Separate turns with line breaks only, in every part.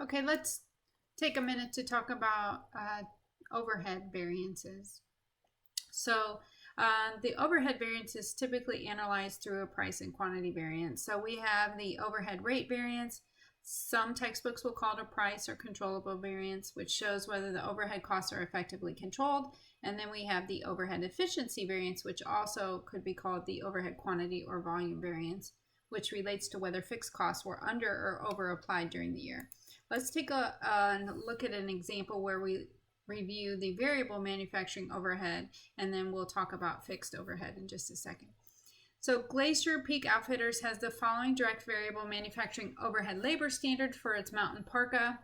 Okay, let's take a minute to talk about overhead variances. So the overhead variance is typically analyzed through a price and quantity variance. So we have the overhead rate variance. Some textbooks will call it a price or controllable variance, which shows whether the overhead costs are effectively controlled. And then we have the overhead efficiency variance, which also could be called the overhead quantity or volume variance, which relates to whether fixed costs were under or over applied during the year. Let's take a look at an example where we review the variable manufacturing overhead, and then we'll talk about fixed overhead in just a second. So Glacier Peak Outfitters has the following direct variable manufacturing overhead labor standard for its mountain parka: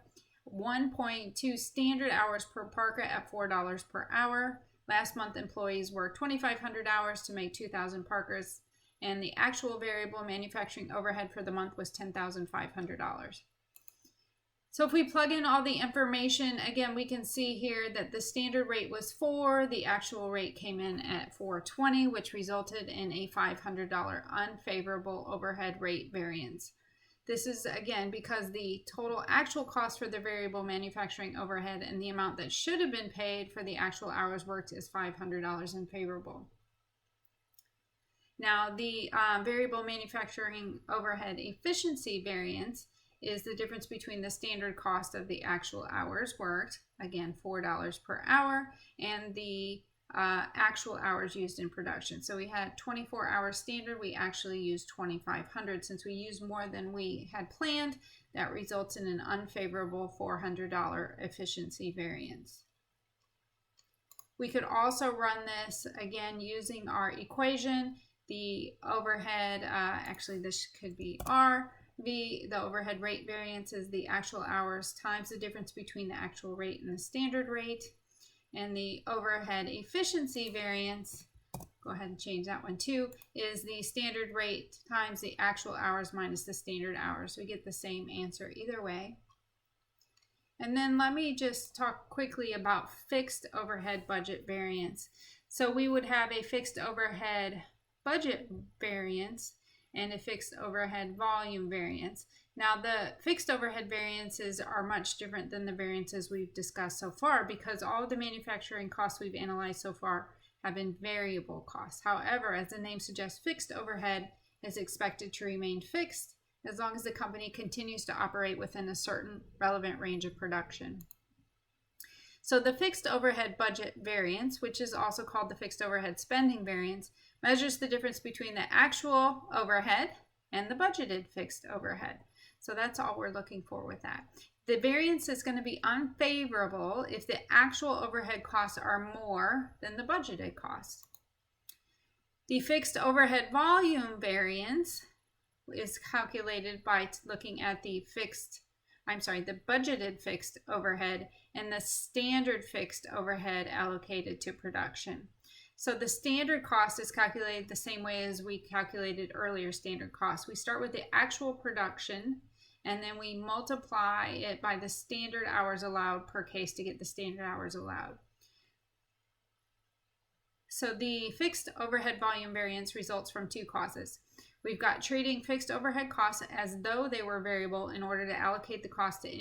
1.2 standard hours per parka at $4 per hour. Last month employees worked 2,500 hours to make 2,000 parkas, and the actual variable manufacturing overhead for the month was $10,500. So if we plug in all the information, again, we can see here that the standard rate was 4, the actual rate came in at 420, which resulted in a $500 unfavorable overhead rate variance. This is, again, because the total actual cost for the variable manufacturing overhead and the amount that should have been paid for the actual hours worked is $500 unfavorable. Now, the variable manufacturing overhead efficiency variance is the difference between the standard cost of the actual hours worked, again $4 per hour, and the actual hours used in production. So we had 24 hours standard, we actually used 2,500. Since we used more than we had planned, that results in an unfavorable $400 efficiency variance. We could also run this again using our equation. The overhead, actually this could be R. The overhead rate variance is the actual hours times the difference between the actual rate and the standard rate. And the overhead efficiency variance, go ahead and change that one too, is the standard rate times the actual hours minus the standard hours. We get the same answer either way. And then let me just talk quickly about fixed overhead budget variance. So we would have a fixed overhead budget variance and a fixed overhead volume variance. Now, the fixed overhead variances are much different than the variances we've discussed so far because all of the manufacturing costs we've analyzed so far have been variable costs. However, as the name suggests, fixed overhead is expected to remain fixed as long as the company continues to operate within a certain relevant range of production. So the fixed overhead budget variance, which is also called the fixed overhead spending variance, measures the difference between the actual overhead and the budgeted fixed overhead. So that's all we're looking for with that. The variance is going to be unfavorable if the actual overhead costs are more than the budgeted costs. The fixed overhead volume variance is calculated by looking at the budgeted fixed overhead and the standard fixed overhead allocated to production. So the standard cost is calculated the same way as we calculated earlier standard cost. We start with the actual production and then we multiply it by the standard hours allowed per case to get the standard hours allowed. So the fixed overhead volume variance results from two causes. We've got treating fixed overhead costs as though they were variable in order to allocate the cost to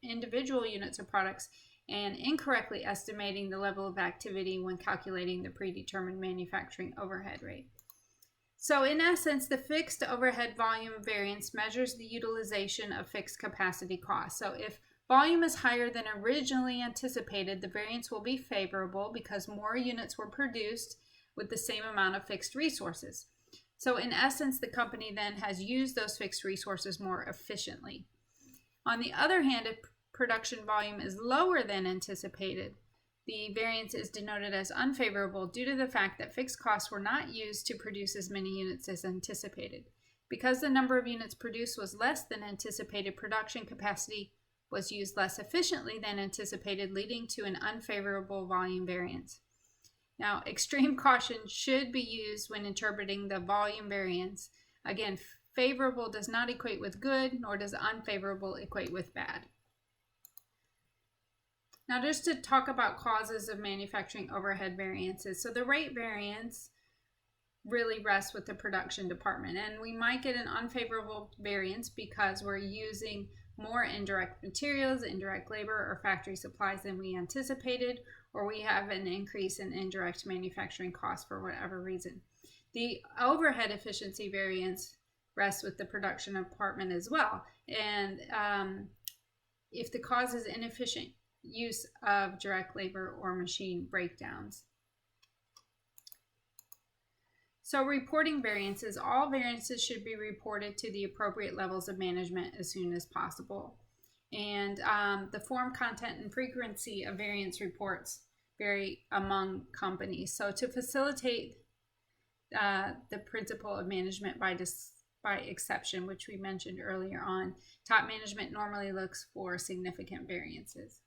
individual units of products and incorrectly estimating the level of activity when calculating the predetermined manufacturing overhead rate. So in essence, the fixed overhead volume variance measures the utilization of fixed capacity costs. So if volume is higher than originally anticipated, the variance will be favorable because more units were produced with the same amount of fixed resources. So in essence, the company then has used those fixed resources more efficiently. On the other hand, if production volume is lower than anticipated, the variance is denoted as unfavorable due to the fact that fixed costs were not used to produce as many units as anticipated. Because the number of units produced was less than anticipated, production capacity was used less efficiently than anticipated, leading to an unfavorable volume variance. Now, extreme caution should be used when interpreting the volume variance. Again, favorable does not equate with good, nor does unfavorable equate with bad. Now, just to talk about causes of manufacturing overhead variances. So the rate variance really rests with the production department, and we might get an unfavorable variance because we're using more indirect materials, indirect labor, or factory supplies than we anticipated, or we have an increase in indirect manufacturing costs for whatever reason. The overhead efficiency variance rests with the production department as well. And if the cause is inefficient use of direct labor or machine breakdowns. So reporting variances, all variances should be reported to the appropriate levels of management as soon as possible. And the form, content, and frequency of variance reports vary among companies. So to facilitate the principle of management by exception, which we mentioned earlier on, top management normally looks for significant variances.